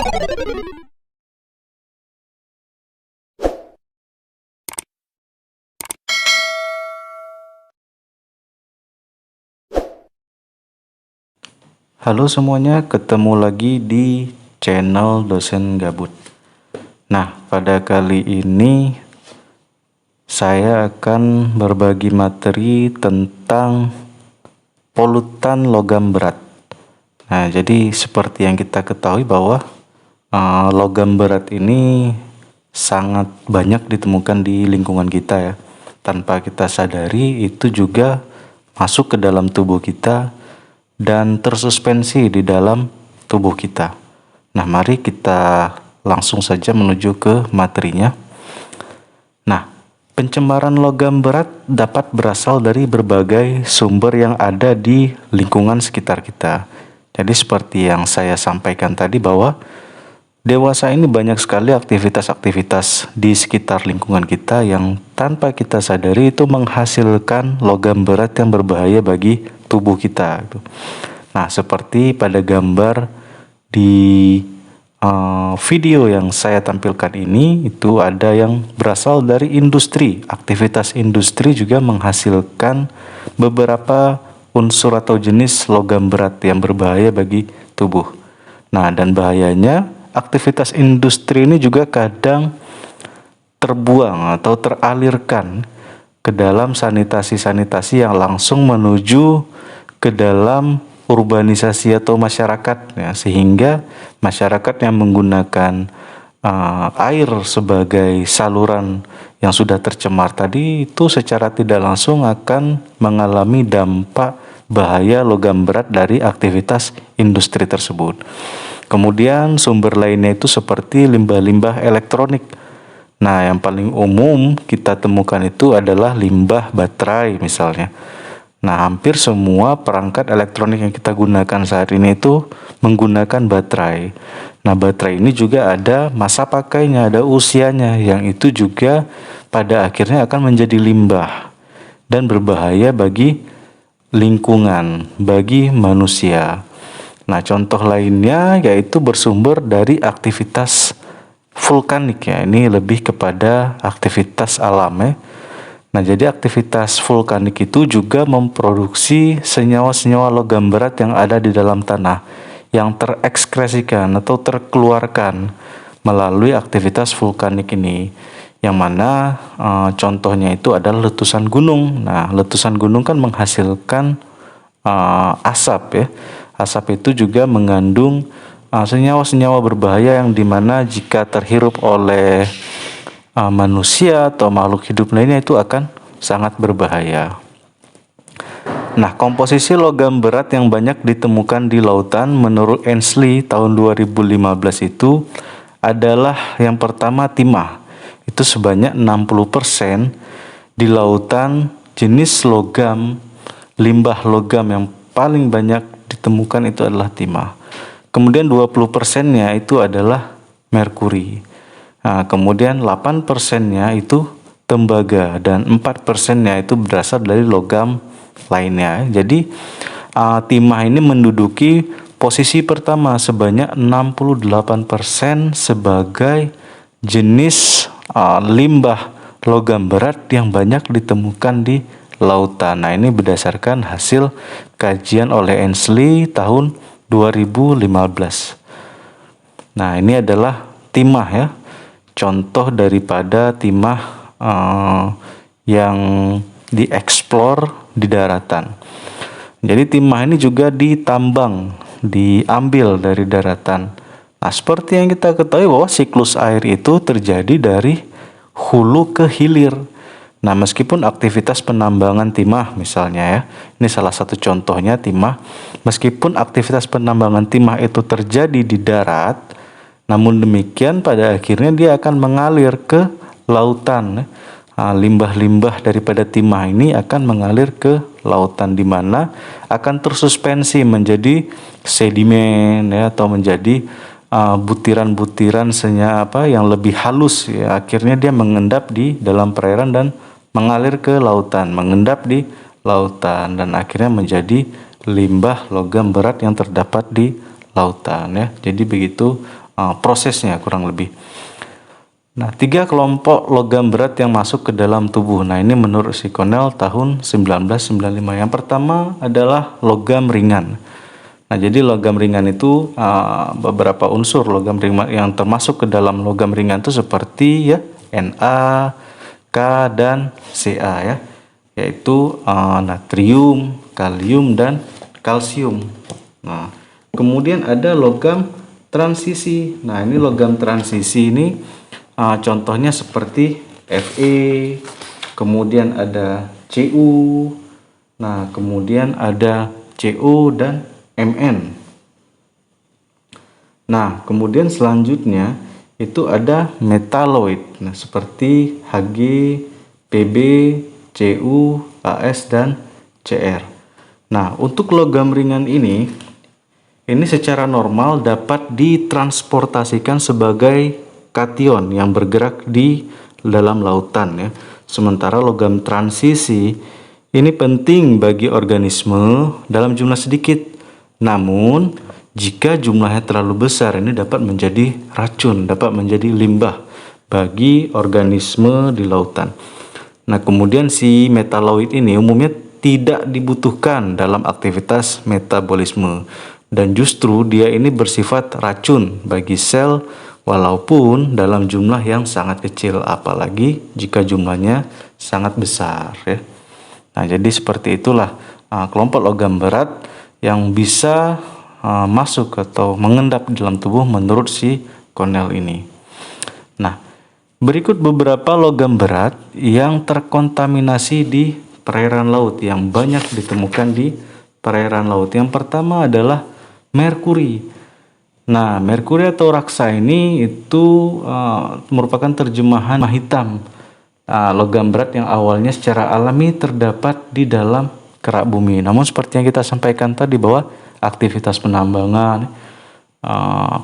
Halo semuanya, ketemu lagi di channel Dosen Gabut. Nah, pada kali ini saya akan berbagi materi tentang polutan logam berat. Nah, jadi seperti yang kita ketahui bahwa logam berat ini sangat banyak ditemukan di lingkungan kita ya. Tanpa kita sadari, itu juga masuk ke dalam tubuh kita dan tersuspensi di dalam tubuh kita. Nah, mari kita langsung saja menuju ke materinya. Nah, pencemaran logam berat dapat berasal dari berbagai sumber yang ada di lingkungan sekitar kita. Jadi seperti yang saya sampaikan tadi bahwa dewasa ini banyak sekali aktivitas-aktivitas di sekitar lingkungan kita yang tanpa kita sadari itu menghasilkan logam berat yang berbahaya bagi tubuh kita. Nah, seperti pada gambar di video yang saya tampilkan ini, itu ada yang berasal dari industri. Aktivitas industri juga menghasilkan beberapa unsur atau jenis logam berat yang berbahaya bagi tubuh. Nah, dan bahayanya aktivitas industri ini juga kadang terbuang atau teralirkan ke dalam sanitasi-sanitasi yang langsung menuju ke dalam urbanisasi atau masyarakat ya, sehingga masyarakat yang menggunakan air sebagai saluran yang sudah tercemar tadi itu secara tidak langsung akan mengalami dampak bahaya logam berat dari aktivitas industri tersebut. Kemudian sumber lainnya itu seperti limbah-limbah elektronik. Nah, yang paling umum kita temukan itu adalah limbah baterai misalnya. Nah, hampir semua perangkat elektronik yang kita gunakan saat ini itu menggunakan baterai. Nah, baterai ini juga ada masa pakainya, ada usianya, yang itu juga pada akhirnya akan menjadi limbah dan berbahaya bagi lingkungan, bagi manusia. Nah, contoh lainnya yaitu bersumber dari aktivitas vulkanik ya. Ini lebih kepada aktivitas alam ya. Nah, jadi aktivitas vulkanik itu juga memproduksi senyawa-senyawa logam berat yang ada di dalam tanah yang terekskresikan atau terkeluarkan melalui aktivitas vulkanik ini. Yang mana contohnya itu adalah letusan gunung. Nah, letusan gunung kan menghasilkan asap ya. Asap itu juga mengandung senyawa-senyawa berbahaya yang dimana jika terhirup oleh manusia atau makhluk hidup lainnya itu akan sangat berbahaya. Nah, komposisi logam berat yang banyak ditemukan di lautan menurut Ainslie tahun 2015 itu adalah yang pertama timah. Itu sebanyak 60% di lautan jenis logam, limbah logam yang paling banyak ditemukan itu adalah timah. Kemudian 20%-nya itu adalah merkuri. Nah, kemudian 8%-nya itu tembaga dan 4%-nya itu berasal dari logam lainnya. Jadi timah ini menduduki posisi pertama sebanyak 68% sebagai jenis limbah logam berat yang banyak ditemukan di lautan. Nah, ini berdasarkan hasil kajian oleh Ainslie tahun 2015. Nah, ini adalah timah ya. Contoh daripada timah yang dieksplor di daratan. Jadi timah ini juga ditambang, diambil dari daratan. Nah, seperti yang kita ketahui bahwa siklus air itu terjadi dari hulu ke hilir. Nah, meskipun aktivitas penambangan timah misalnya ya, ini salah satu contohnya timah, meskipun aktivitas penambangan timah itu terjadi di darat, namun demikian pada akhirnya dia akan mengalir ke lautan. Limbah-limbah daripada timah ini akan mengalir ke lautan di mana akan tersuspensi menjadi sedimen ya, atau menjadi butiran-butiran yang lebih halus ya. Akhirnya dia mengendap di dalam perairan dan mengalir ke lautan, mengendap di lautan dan akhirnya menjadi limbah logam berat yang terdapat di lautan ya. Jadi begitu prosesnya kurang lebih. Nah, 3 kelompok logam berat yang masuk ke dalam tubuh. Nah, ini menurut si Cornell tahun 1995. Yang pertama adalah logam ringan. Nah, jadi logam ringan itu beberapa unsur logam ringan yang termasuk ke dalam logam ringan itu seperti ya Na, K, dan Ca ya, yaitu natrium, kalium, dan kalsium. Nah, kemudian ada logam transisi. Nah, ini logam transisi ini contohnya seperti Fe, kemudian ada Cu, nah kemudian ada Co dan Mn. Nah, kemudian selanjutnya itu ada metaloid. Nah, seperti Hg, Pb, Cu, As, dan Cr. Nah, untuk logam ringan ini secara normal dapat ditransportasikan sebagai kation yang bergerak di dalam lautan ya. Sementara logam transisi ini penting bagi organisme dalam jumlah sedikit. Namun, jika jumlahnya terlalu besar ini dapat menjadi racun, dapat menjadi limbah bagi organisme di lautan. Nah, kemudian si metaloid ini umumnya tidak dibutuhkan dalam aktivitas metabolisme dan justru dia ini bersifat racun bagi sel walaupun dalam jumlah yang sangat kecil, apalagi jika jumlahnya sangat besar ya. Nah, jadi seperti itulah kelompok logam berat yang bisa masuk atau mengendap di dalam tubuh menurut si Cornell ini. Nah, berikut beberapa logam berat yang terkontaminasi di perairan laut yang banyak ditemukan di perairan laut. Yang pertama adalah merkuri. Nah, merkuri atau raksa ini itu merupakan terjemahan hitam logam berat yang awalnya secara alami terdapat di dalam kerak bumi. Namun seperti yang kita sampaikan tadi bahwa aktivitas penambangan,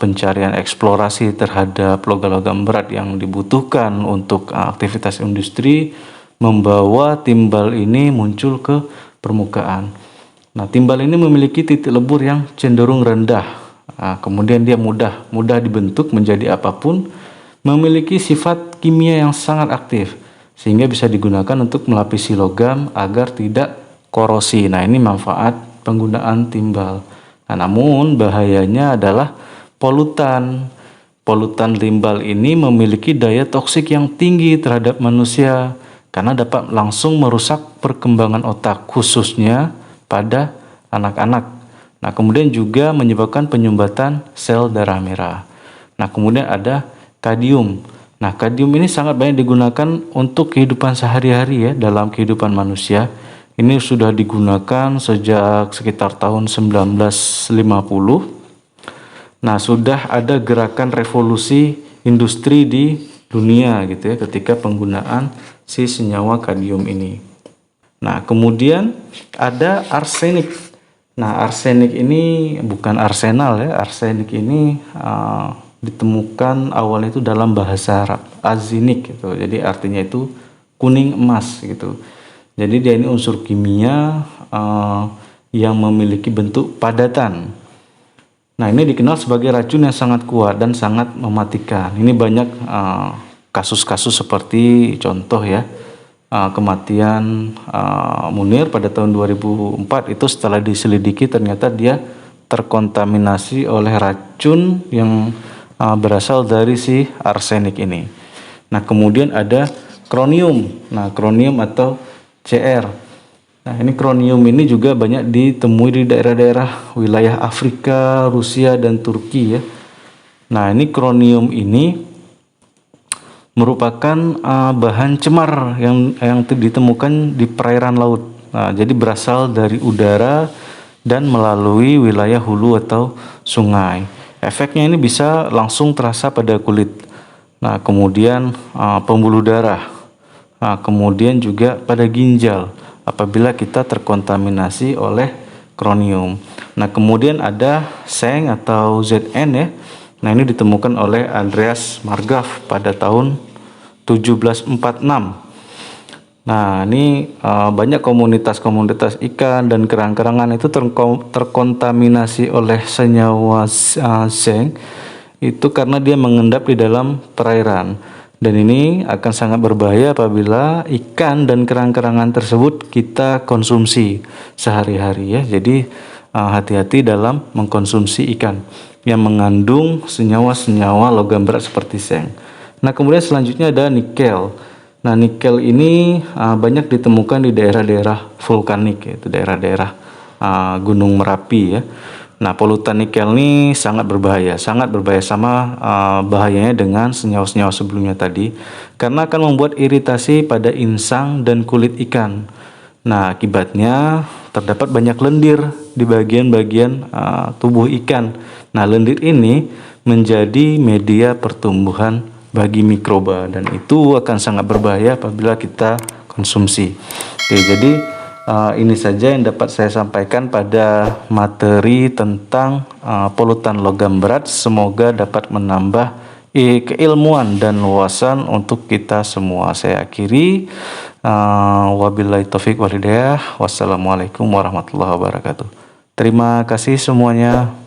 pencarian eksplorasi terhadap logam-logam berat yang dibutuhkan untuk aktivitas industri membawa timbal ini muncul ke permukaan. Nah, timbal ini memiliki titik lebur yang cenderung rendah. Kemudian dia mudah dibentuk menjadi apapun, memiliki sifat kimia yang sangat aktif sehingga bisa digunakan untuk melapisi logam agar tidak korosi. Nah, ini manfaat penggunaan timbal. Nah, namun bahayanya adalah polutan. Polutan timbal ini memiliki daya toksik yang tinggi terhadap manusia karena dapat langsung merusak perkembangan otak khususnya pada anak-anak. Nah, kemudian juga menyebabkan penyumbatan sel darah merah. Nah, kemudian ada kadium. Nah, kadium ini sangat banyak digunakan untuk kehidupan sehari-hari ya dalam kehidupan manusia. Ini sudah digunakan sejak sekitar tahun 1950. Nah, sudah ada gerakan revolusi industri di dunia gitu ya ketika penggunaan si senyawa kadium ini. Nah, kemudian ada arsenik. Nah, arsenik ini bukan arsenal ya. Arsenik ini ditemukan awalnya itu dalam bahasa Arab, azinik gitu. Jadi artinya itu kuning emas gitu. Jadi dia ini unsur kimia yang memiliki bentuk padatan. Nah, ini dikenal sebagai racun yang sangat kuat dan sangat mematikan. Ini banyak kasus-kasus seperti contoh ya. Kematian Munir pada tahun 2004 itu setelah diselidiki ternyata dia terkontaminasi oleh racun yang berasal dari si arsenik ini. Nah, kemudian ada kronium. Nah, kronium atau Cr. Nah, ini kronium ini juga banyak ditemui di daerah-daerah wilayah Afrika, Rusia, dan Turki ya. Nah, ini kronium ini merupakan bahan cemar yang ditemukan di perairan laut. Nah, jadi berasal dari udara dan melalui wilayah hulu atau sungai. Efeknya ini bisa langsung terasa pada kulit. Nah, kemudian pembuluh darah. Nah, kemudian juga pada ginjal apabila kita terkontaminasi oleh kronium. Nah, kemudian ada seng atau Zn ya. Nah, ini ditemukan oleh Andreas Margraf pada tahun 1746. Nah, ini banyak komunitas-komunitas ikan dan kerang-kerangan itu terkontaminasi oleh senyawa seng itu karena dia mengendap di dalam perairan. Dan ini akan sangat berbahaya apabila ikan dan kerang-kerangan tersebut kita konsumsi sehari-hari ya. Jadi hati-hati dalam mengkonsumsi ikan yang mengandung senyawa-senyawa logam berat seperti seng. Nah, kemudian selanjutnya ada nikel. Nah, nikel ini banyak ditemukan di daerah-daerah vulkanik, yaitu daerah-daerah Gunung Merapi ya. Nah, polutan nikel ini sangat berbahaya sama bahayanya dengan senyawa-senyawa sebelumnya tadi, karena akan membuat iritasi pada insang dan kulit ikan. Nah, akibatnya terdapat banyak lendir di bagian-bagian tubuh ikan. Nah, lendir ini menjadi media pertumbuhan bagi mikroba dan itu akan sangat berbahaya apabila kita konsumsi. Oke, jadi ini saja yang dapat saya sampaikan pada materi tentang polutan logam berat. Semoga dapat menambah keilmuan dan wawasan untuk kita semua. Saya akhiri. Wabillahi taufik walhidayah. Wassalamualaikum warahmatullahi wabarakatuh. Terima kasih semuanya.